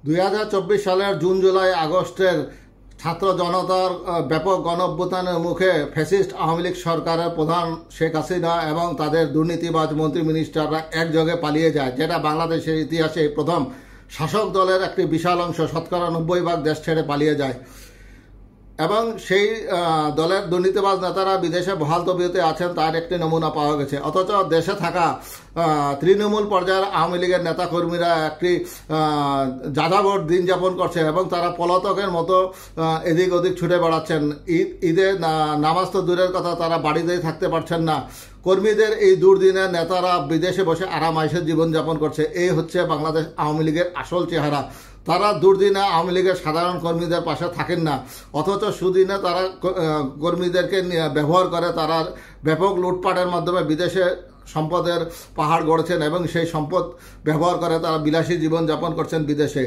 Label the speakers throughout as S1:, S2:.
S1: 2024 সালের June July আগস্টের ছাত্র জনতার ব্যাপক গণঅভ্যুত্থানের মুখে ফ্যাসিস্ট আওয়ামী লীগ সরকারের প্রধান শেখ হাসিনা এবং তাদের দুর্নীতিবাজ মন্ত্রী মিনিস্টাররা একযোগে পালিয়ে যায়, যেটা বাংলাদেশের ইতিহাসে প্রথম শাসক দলের একটি বিশাল অংশ শতকরা 90% দেশ ছেড়ে পালিয়ে যায়। এবং সেই দলের দুর্নীতিবাজ নেতারা বিদেশে বহাল তবিয়তে আছেন তার একটি নমুনা পাওয়া গেছে। অথচ দেশে থাকা তৃণমূল পর্যায়ের আওয়ামী লীগের নেতাকর্মীরা একটি যাযাবর দিন যাপন করছে এবং তারা পলাতকের মতো এদিক ওদিক ছুটে বেড়াচ্ছেন। ঈদে নামাজ তো দূরের কথা, তারা বাড়িতেই থাকতে পারছেন না। কর্মীদের এই দুর্দিনে নেতারা বিদেশে বসে আরামাইশের জীবনযাপন করছে। এই হচ্ছে বাংলাদেশ আওয়ামী লীগের আসল চেহারা। তারা দুর্দিনে আওয়ামী লীগের সাধারণ কর্মীদের পাশে থাকেন না, অথচ সুদিনে তারা কর্মীদেরকে ব্যবহার করে। তারা ব্যাপক লুটপাটের মাধ্যমে বিদেশে সম্পদের পাহাড় গড়েছেন এবং সেই সম্পদ ব্যবহার করে তারা বিলাসী জীবনযাপন করছেন বিদেশে।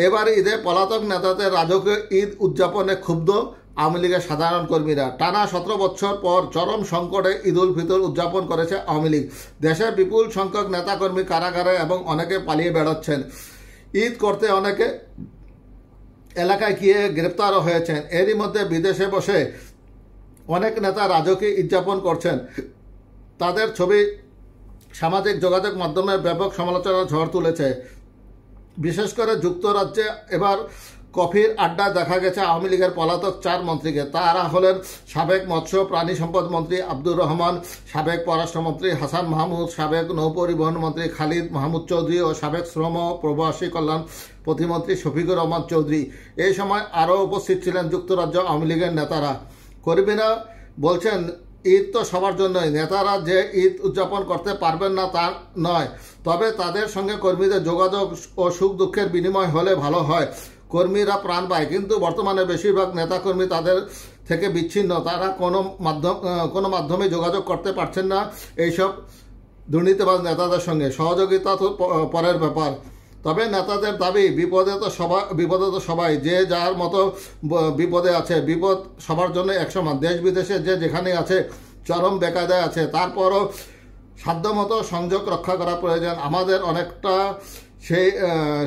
S1: এবার ঈদে পলাতক নেতাদের রাজকীয় ঈদ উদযাপনে ক্ষুব্ধ আওয়ামী লীগের সাধারণ কর্মীরা। টানা 17 বছর পর চরম সংকটে ঈদ উল ফিতর উদযাপন করেছে আওয়ামী লীগ। দেশে বিপুল সংখ্যক নেতাকর্মী কারাগারে এবং অনেকে পালিয়ে বেড়াচ্ছেন। ঈদ করতে অনেকে এলাকায় গিয়ে গ্রেপ্তারও হয়েছেন। এরই মধ্যে বিদেশে বসে অনেক নেতা রাজকীয় উদযাপন করছেন। তাদের ছবি সামাজিক যোগাযোগ মাধ্যমে ব্যাপক সমালোচনার ঝড় তুলেছে। বিশেষ করে যুক্তরাজ্যে এবার কফির আড্ডায় দেখা গেছে আওয়ামী লীগের পলাতক 4 মন্ত্রীকে। তারা হলেন সাবেক মৎস্য প্রাণী সম্পদ মন্ত্রী আব্দুর রহমান, সাবেক পররাষ্ট্রমন্ত্রী হাসান মাহমুদ, সাবেক নৌপরিবহন মন্ত্রী খালিদ মাহমুদ চৌধুরী ও সাবেক শ্রম প্রবাসী কল্যাণ প্রতিমন্ত্রী শফিকুর রহমান চৌধুরী। এই সময় আরও উপস্থিত ছিলেন যুক্তরাজ্য আওয়ামী লীগের নেতারা। কর্মীরা বলছেন, ঈদ তো সবার জন্যই, নেতারা যে ঈদ উদযাপন করতে পারবেন না তা নয়, তবে তাদের সঙ্গে কর্মীদের যোগাযোগ ও সুখ দুঃখের বিনিময় হলে ভালো হয়। কর্মীরা প্রাণ পায়, কিন্তু বর্তমানে বেশিরভাগ নেতাকর্মী তাদের থেকে বিচ্ছিন্ন। তারা কোনো মাধ্যমে যোগাযোগ করতে পারছেন না এইসব দুর্নীতিবাজ নেতাদের সঙ্গে। সহযোগিতা তো পরের ব্যাপার। তবে নেতাদের দাবি, বিপদে তো সবাই, যে যার মতো বিপদে আছে। বিপদ সবার জন্য একসমান। দেশ বিদেশে যে যেখানে আছে চরম বেকায়দায় আছে, তারপরও সাধ্যমতো সংযোগ রক্ষা করা প্রয়োজন। আমাদের অনেকটা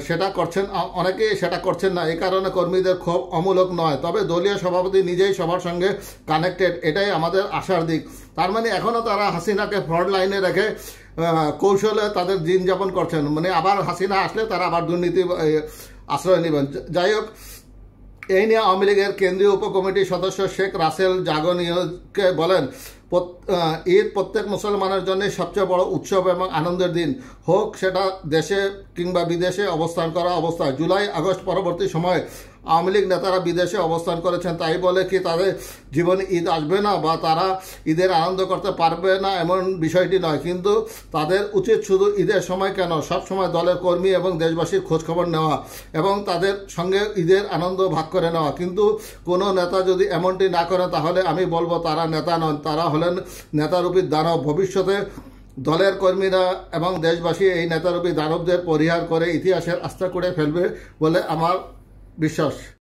S1: সেটা করছেন, অনেকেই সেটা করছেন না। এই কারণে কর্মীদের ক্ষোভ অমূলক নয়, তবে দলীয় সভাপতি নিজেই সবার সঙ্গে কানেক্টেড, এটাই আমাদের আশার দিক। তার মানে এখনও তারা হাসিনাকে ফ্রন্ট লাইনে রেখে কৌশলে তাদের দিন যাপন করছেন। মানে আবার হাসিনা আসলে তারা আবার দুর্নীতি আশ্রয় নেবেন। যাই হোক, এই নিয়ে আওয়ামী লীগের কেন্দ্রীয় উপকমিটির সদস্য শেখ রাসেল জাগনিয়কে বলেন, ঈদ প্রত্যেক মুসলমানের জন্য সবচেয়ে বড় উৎসব এবং আনন্দের দিন, হোক সেটা দেশে কিংবা বিদেশে অবস্থান করা অবস্থায়। জুলাই আগস্ট পরবর্তী সময়ে আওয়ামী লীগ নেতারা বিদেশে অবস্থান করেছেন, তাই বলে কি তাদের জীবনে ঈদ আসবে না বা তারা ঈদের আনন্দ করতে পারবে না এমন বিষয়টি নয়। কিন্তু তাদের উচিত শুধু ঈদের সময় কেন, সব সময় দলের কর্মী এবং দেশবাসীর খোঁজখবর নেওয়া এবং তাদের সঙ্গে ঈদের আনন্দ ভাগ করে নেওয়া। কিন্তু কোনো নেতা যদি এমনটি না করে, তাহলে আমি বলবো তারা নেতা নন, তারা হলেন নেতারূপী দানব। ভবিষ্যতে দলের কর্মীরা এবং দেশবাসী এই নেতারূপী দানবদের পরিহার করে ইতিহাসের আস্থা করে ফেলবে বলে আমার বিশ্বাস।